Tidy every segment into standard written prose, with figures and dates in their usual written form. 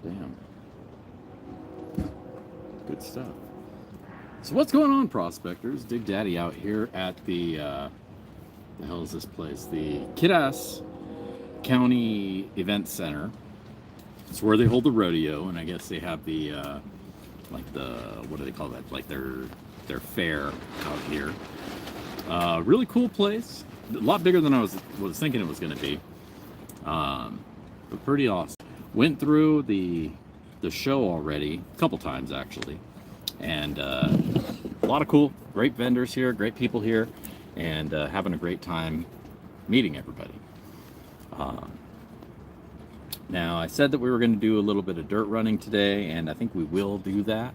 damn. Good stuff. So what's going on, prospectors? Dig Daddy out here at the hell is this place? The Kiddass County Event Center. It's where they hold the rodeo, and I guess they have the like the, what do they call that? Like their fair out here. Really cool place. A lot bigger than I was thinking it was going to be. But pretty awesome. Went through the show already a couple times actually, and a lot of cool, great vendors here, great people here, and having a great time meeting everybody. Now, I said that we were going to do a little bit of dirt running today, and I think we will do that.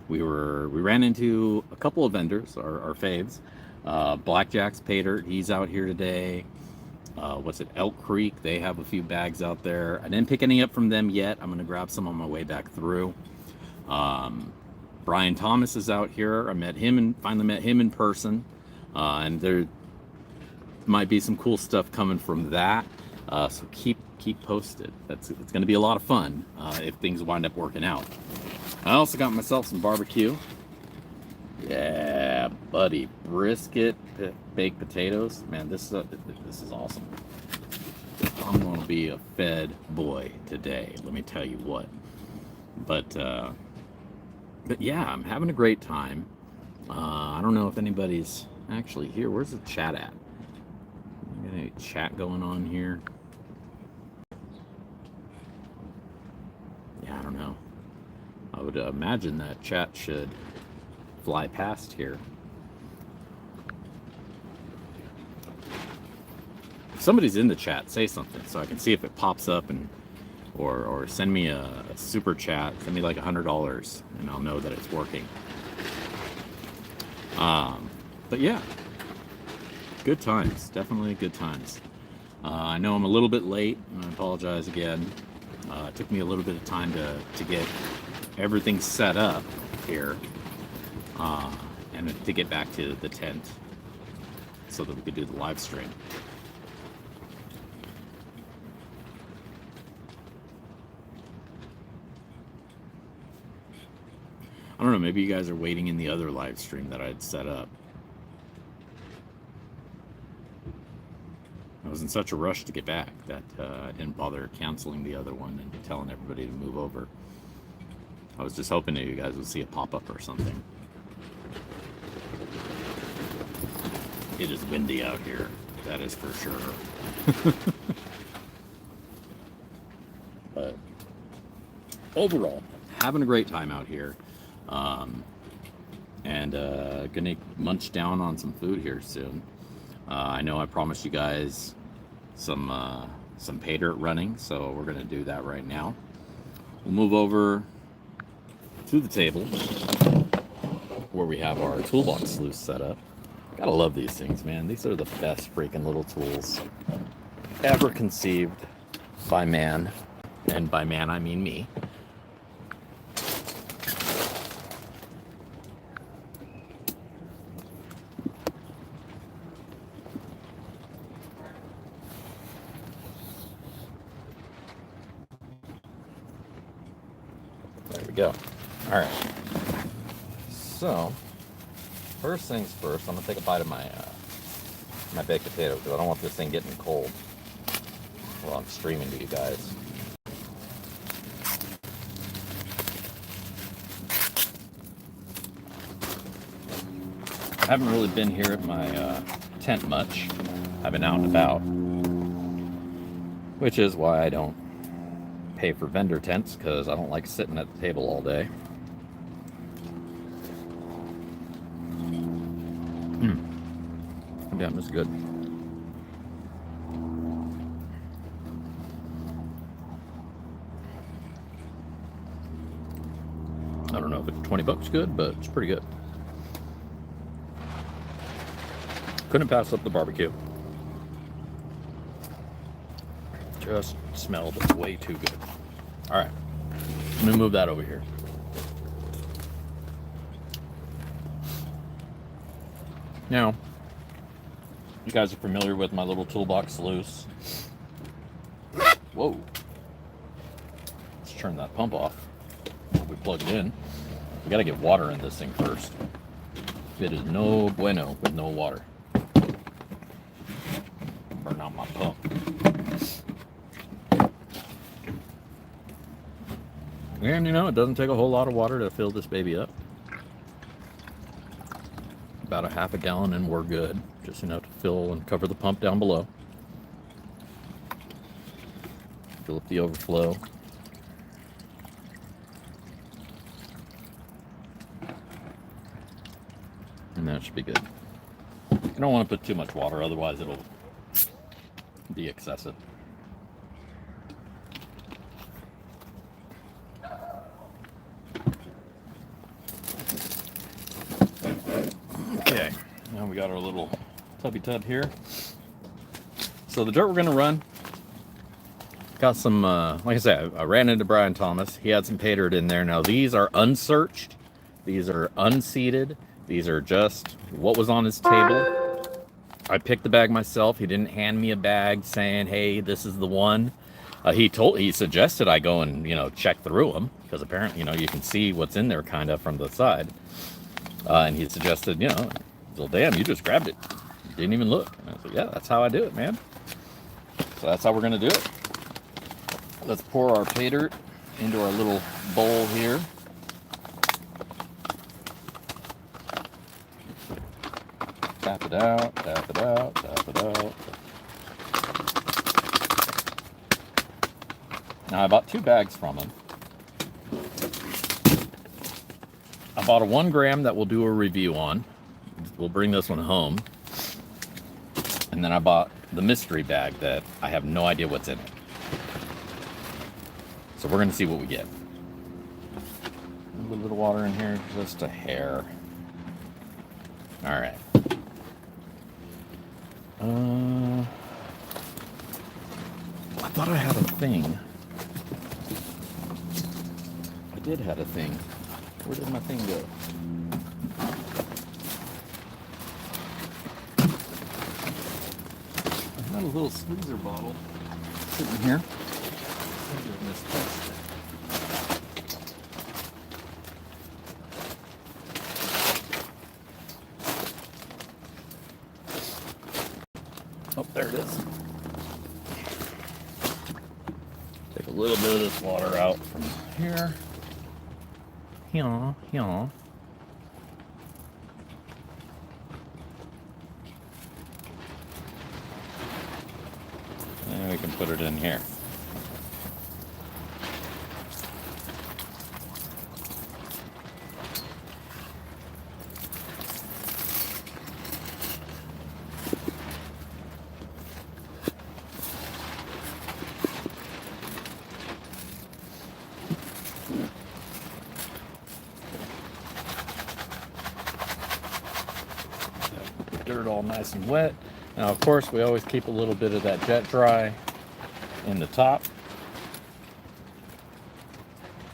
We ran into a couple of vendors, our faves. Blackjack's Paydirt, he's out here today. What's it, Elk Creek, they have a few bags out there. I didn't pick any up from them yet. I'm going to grab some on my way back through. Brian Thomas is out here. I finally met him in person, and there might be some cool stuff coming from that. So keep posted. It's going to be a lot of fun if things wind up working out. I also got myself some barbecue. Yeah, buddy, brisket, baked potatoes. Man, this is awesome. I'm going to be a fed boy today. Let me tell you what. But yeah, I'm having a great time. I don't know if anybody's actually here. Where's the chat at? Got any chat going on here? Yeah, I don't know. I would imagine that chat should fly past here. If somebody's in the chat, say something so I can see if it pops up, and or send me a super chat. Send me like $100 and I'll know that it's working. But yeah, good times, definitely good times. I know I'm a little bit late, and I apologize again. It took me a little bit of time to get everything set up here, and to get back to the tent so that we could do the live stream. I don't know, maybe you guys are waiting in the other live stream that I'd set up. I was in such a rush to get back that I didn't bother canceling the other one and telling everybody to move over. I was just hoping that you guys would see a pop-up or something. It is windy out here, that is for sure. But overall, having a great time out here. And gonna munch down on some food here soon. I know I promised you guys some pay dirt running, so we're gonna do that right now. We'll move over to the table where we have our toolbox sluice set up. Gotta love these things, man. These are the best freaking little tools ever conceived by man, and by man I mean me. Go. All right. So, first things first, I'm gonna take a bite of my my baked potato because I don't want this thing getting cold while I'm streaming to you guys. I haven't really been here at my tent much. I've been out and about, which is why I don't pay for vendor tents, because I don't like sitting at the table all day. Damn, this is good. I don't know if it's $20 good, but it's pretty good. Couldn't pass up the barbecue. Just smelled way too good. All right, let me move that over here. Now, you guys are familiar with my little toolbox sluice. Whoa, just turn that pump off. We plug it in. We got to get water in this thing first. It is no bueno with no water. Burn out my pump. And you know, it doesn't take a whole lot of water to fill this baby up. About a half a gallon and we're good. Just enough to fill and cover the pump down below. Fill up the overflow. And that should be good. You don't want to put too much water, otherwise it'll be excessive. Okay, now we got our little tubby tub here. So the dirt we're gonna run, got some, like I said, I ran into Brian Thomas. He had some pay dirt in there. Now these are unsearched, these are unseeded, these are just what was on his table. I picked the bag myself. He didn't hand me a bag saying, hey, this is the one. He suggested I go and, you know, check through them, because apparently, you know, you can see what's in there kind of from the side. And he suggested, you know, well, damn, you just grabbed it. You didn't even look. And I said, yeah, that's how I do it, man. So that's how we're going to do it. Let's pour our pay dirt into our little bowl here. Tap it out, tap it out, tap it out. Now I bought 2 bags from him. I bought a 1 gram that we'll do a review on. We'll bring this one home. And then I bought the mystery bag that I have no idea what's in it. So we're going to see what we get. A little bit of water in here, just a hair. All right. I thought I had a thing. I did have a thing. Where did my thing go? I had a little squeezer bottle sitting here. Maybe I misplaced it. Oh, there it is. Take a little bit of this water out from here. Here. And we can put it in here. Dirt all nice and wet. Now, of course, we always keep a little bit of that jet dry in the top.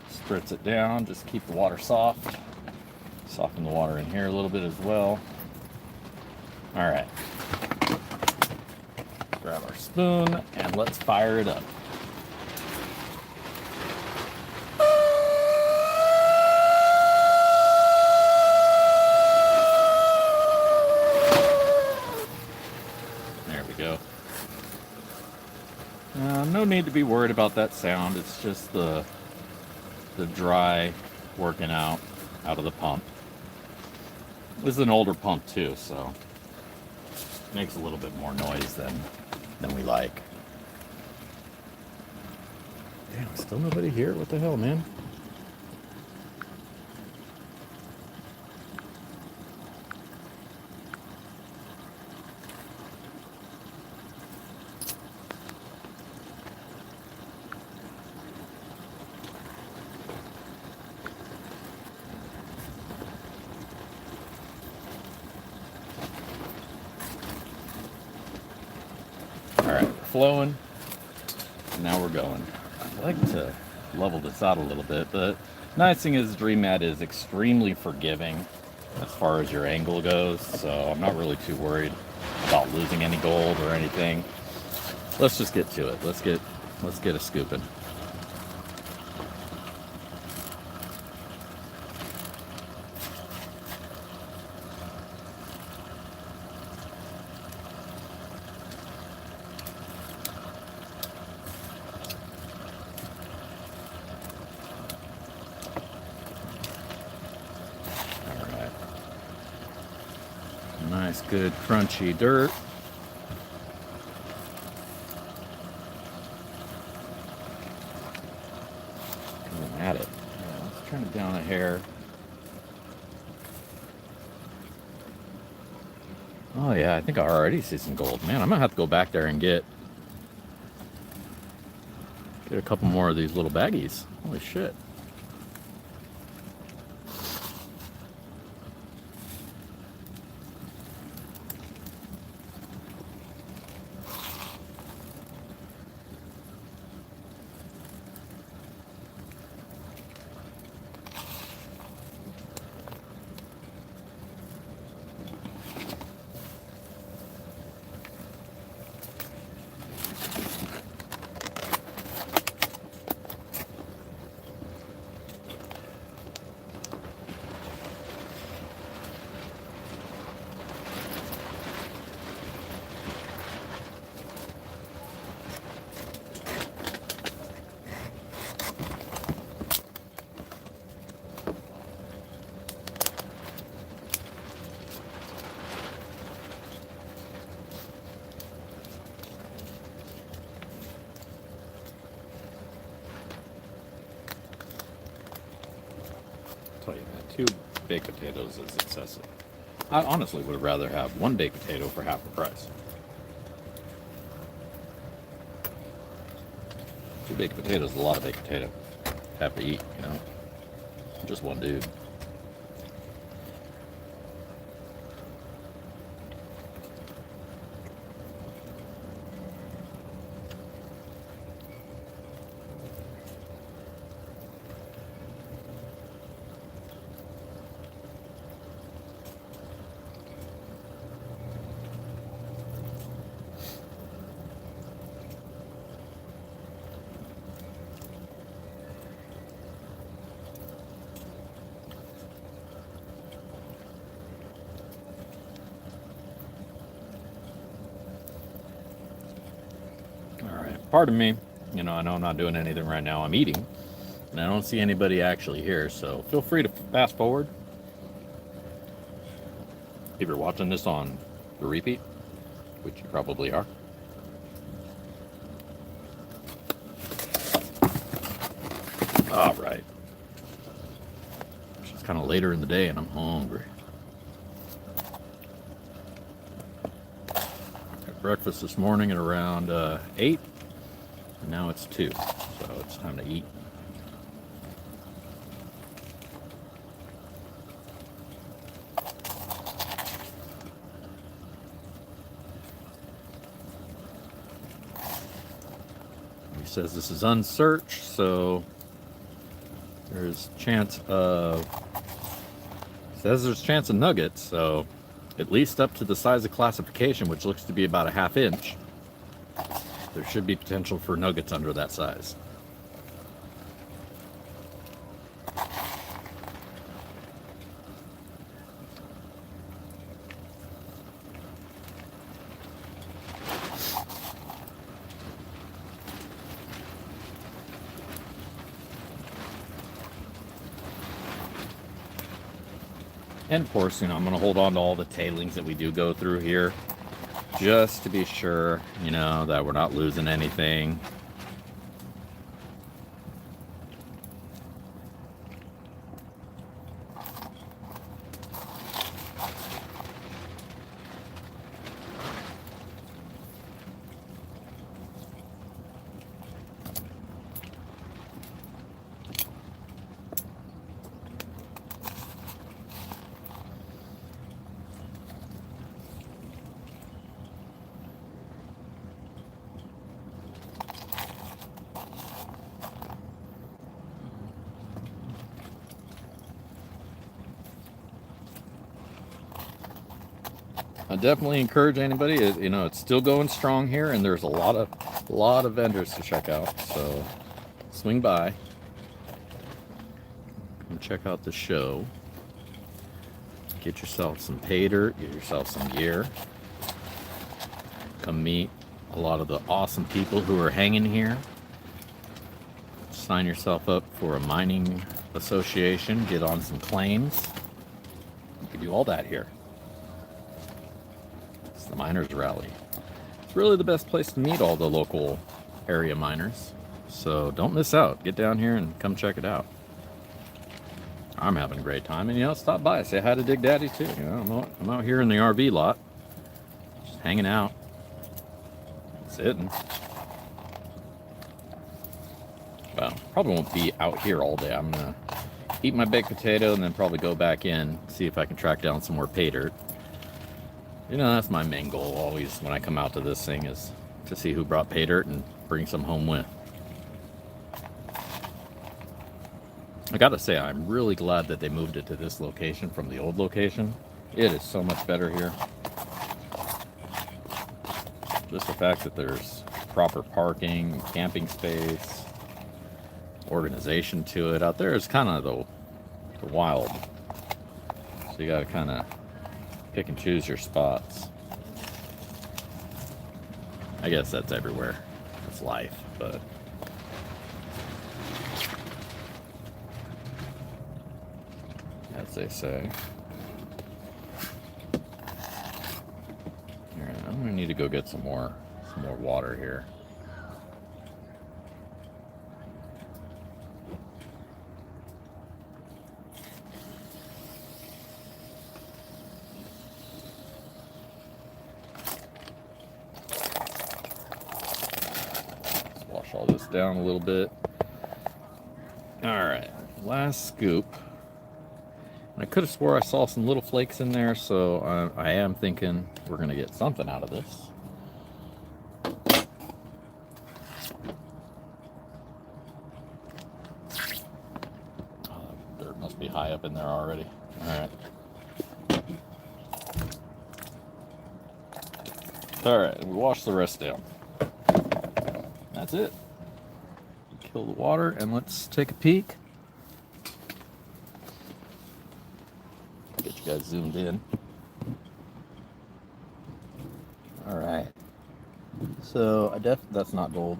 Spritz it down, just keep the water soft. Soften the water in here a little bit as well. All right. Grab our spoon and let's fire it up. No need to be worried about that sound. It's just the dry working out of the pump. This is an older pump too, so it makes a little bit more noise than we like. Damn, still nobody here? What the hell, man? Flowing. Now we're going. I'd like to level this out a little bit, but nice thing is Dream Mat is extremely forgiving as far as your angle goes, so I'm not really too worried about losing any gold or anything. Let's just get to it. Let's get a scooping. good crunchy dirt. Coming at it. Yeah, let's turn it down a hair. Oh yeah, I think I already see some gold. Man, I'm gonna have to go back there and get a couple more of these little baggies. Holy shit. Tell you, man, 2 baked potatoes is excessive. I honestly would rather have 1 baked potato for half the price. 2 baked potatoes is a lot of baked potato. Have to eat, you know. I'm just one dude. Pardon me, you know, I know I'm not doing anything right now. I'm eating, and I don't see anybody actually here, so feel free to fast forward. If you're watching this on the repeat, which you probably are. All right. It's kind of later in the day, and I'm hungry. Had breakfast this morning at around 8. And now it's 2, so it's time to eat. He says this is unsearched, so there's chance of, says there's chance of nuggets, so at least up to the size of classification, which looks to be about a 1/2 inch. There should be potential for nuggets under that size. And of course, you know, I'm going to hold on to all the tailings that we do go through here, just to be sure, you know, that we're not losing anything. I definitely encourage anybody. You know, it's still going strong here, and there's a lot of vendors to check out. So swing by and check out the show. Get yourself some pay dirt. Get yourself some gear. Come meet a lot of the awesome people who are hanging here. Sign yourself up for a mining association. Get on some claims. You can do all that here. the miners rally. It's really the best place to meet all the local area miners. So don't miss out. Get down here and come check it out. I'm having a great time, and you know, stop by, say hi to Dig Daddy too. You know, I'm out here in the RV lot, just hanging out, sitting. Well, probably won't be out here all day. I'm gonna eat my baked potato and then probably go back in, see if I can track down some more pay dirt. You know, that's my main goal always when I come out to this thing, is to see who brought pay dirt and bring some home with. I gotta say, I'm really glad that they moved it to this location from the old location. It is so much better here. Just the fact that there's proper parking, camping space, organization to it. Out there is kind of the wild. So you gotta kind of pick and choose your spots. I guess that's everywhere. It's life, but as they say. Alright, I'm gonna need to go get some more water here. Let's wash all this down a little bit. Alright, last scoop. I could have swore I saw some little flakes in there, so I am thinking we're going to get something out of this. Oh, the dirt must be high up in there already. Alright. Alright, we wash the rest down. That's it. Kill the water, and let's take a peek. Get you guys zoomed in. All right. So that's not gold.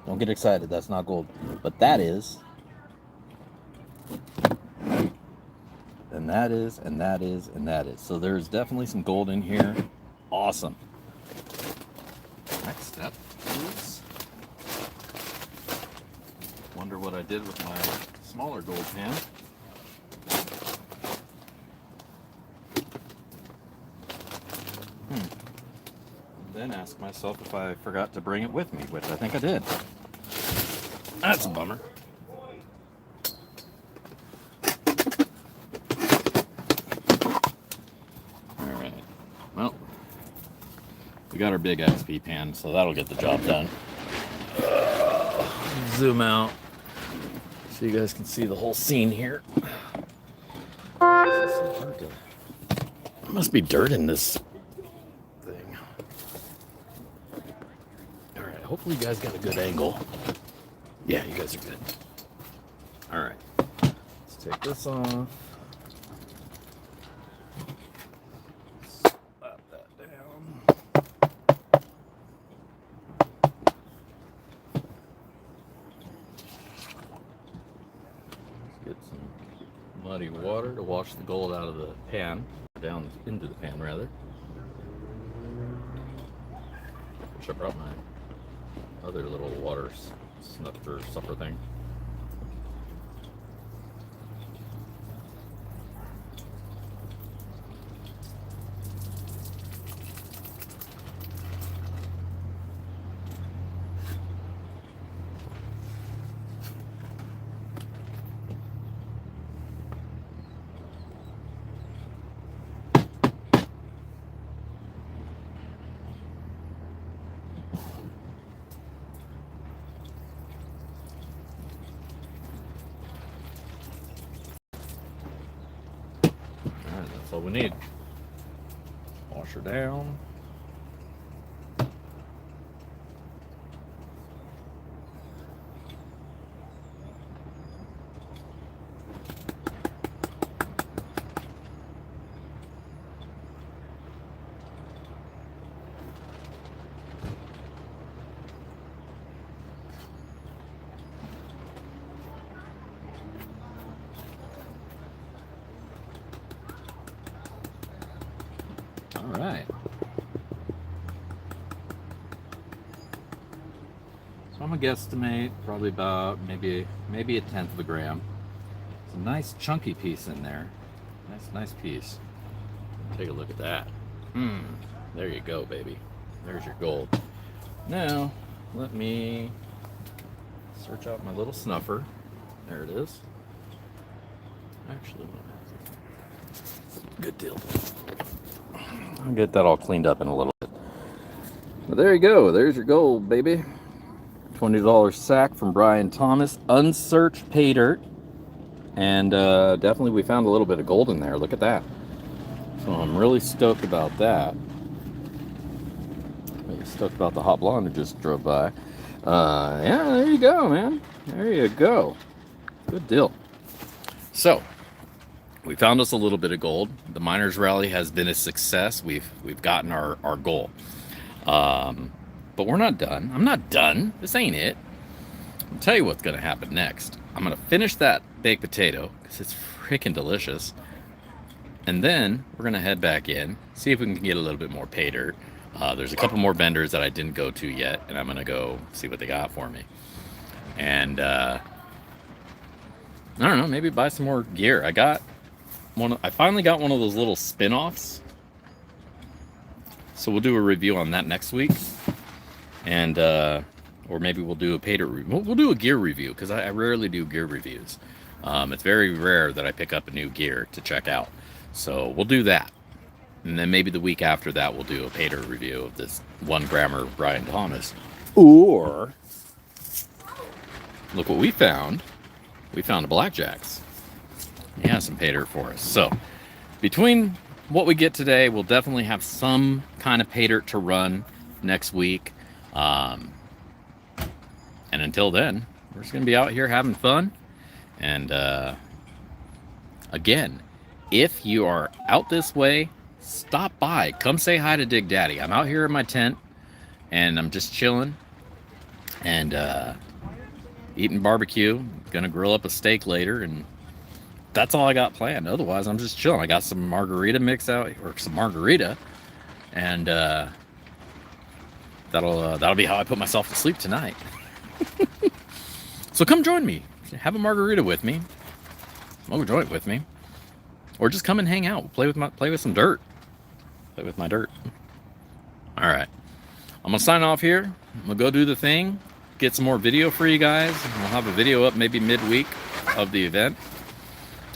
Don't get excited. That's not gold, but that is. And that is, and that is, and that is. So there's definitely some gold in here. Awesome. Next step is. Wonder what I did with my smaller gold pan. Then ask myself if I forgot to bring it with me, which I think I did. That's a bummer. Alright, well, we got our big XP pan, so that'll get the job done. Zoom out so you guys can see the whole scene here. There must be dirt in this. Hopefully you guys got a good angle. Yeah, you guys are good. Alright. Let's take this off. Slap that down. Let's get some muddy water to wash the gold out of the pan. Down into the pan, rather. Wish I brought my other little water snuffer supper thing. That's all we need. Wash her down. All right. gonna guesstimate probably about maybe a tenth of a gram. It's a nice chunky piece in there. Nice piece. Take a look at that. There you go, baby. There's your gold. Now, let me search out my little snuffer. There it is. Actually, good deal. I'll get that all cleaned up in a little bit. But there you go. There's your gold, baby. $20 sack from Brian Thomas. Unsearched pay dirt. And definitely we found a little bit of gold in there. Look at that. So I'm really stoked about that. Really stoked about the hot blonde that just drove by. Yeah, there you go, man. There you go. Good deal. So, we found us a little bit of gold. The miners rally has been a success. We've gotten our goal. But we're not done. I'm not done. This ain't it. I'll tell you what's going to happen next. I'm going to finish that baked potato because it's freaking delicious. And then we're going to head back in, see if we can get a little bit more pay dirt. There's a couple more vendors that I didn't go to yet, and I'm going to go see what they got for me. And I don't know, maybe buy some more gear. I finally got one of those little spin-offs. So we'll do a review on that next week. And or maybe we'll do a pay dirt review. We'll do a gear review because I rarely do gear reviews. It's very rare that I pick up a new gear to check out. So we'll do that. And then maybe the week after that, we'll do a pay dirt review of this 1 grammer Brian Thomas. Or, look what we found. We found a Blackjacks. He has some pay dirt for us. So, between what we get today, we'll definitely have some kind of pay dirt to run next week. And until then, we're just going to be out here having fun. And, again, if you are out this way, stop by. Come say hi to Dig Daddy. I'm out here in my tent, and I'm just chilling and eating barbecue. Gonna grill up a steak later, and that's all I got planned. Otherwise, I'm just chilling. I got some margarita mix out, or some margarita, and that'll be how I put myself to sleep tonight. So come join me. Have a margarita with me. Smoke a joint with me. Or just come and hang out. Play with some dirt. Play with my dirt. All right. I'm going to sign off here. I'm going to go do the thing. Get some more video for you guys. We'll have a video up maybe midweek of the event.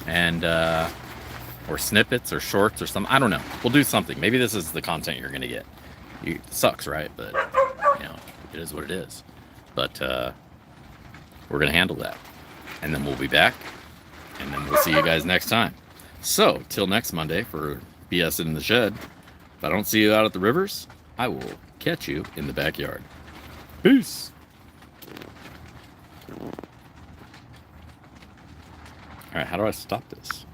And, or snippets or shorts or something. I don't know. We'll do something. Maybe this is the content you're going to get. It sucks, right? But, you know, it is what it is. But, we're going to handle that. And then we'll be back. And then we'll see you guys next time. So, till next Monday for BS in the Shed. If I don't see you out at the rivers, I will catch you in the backyard. Peace. All right, how do I stop this?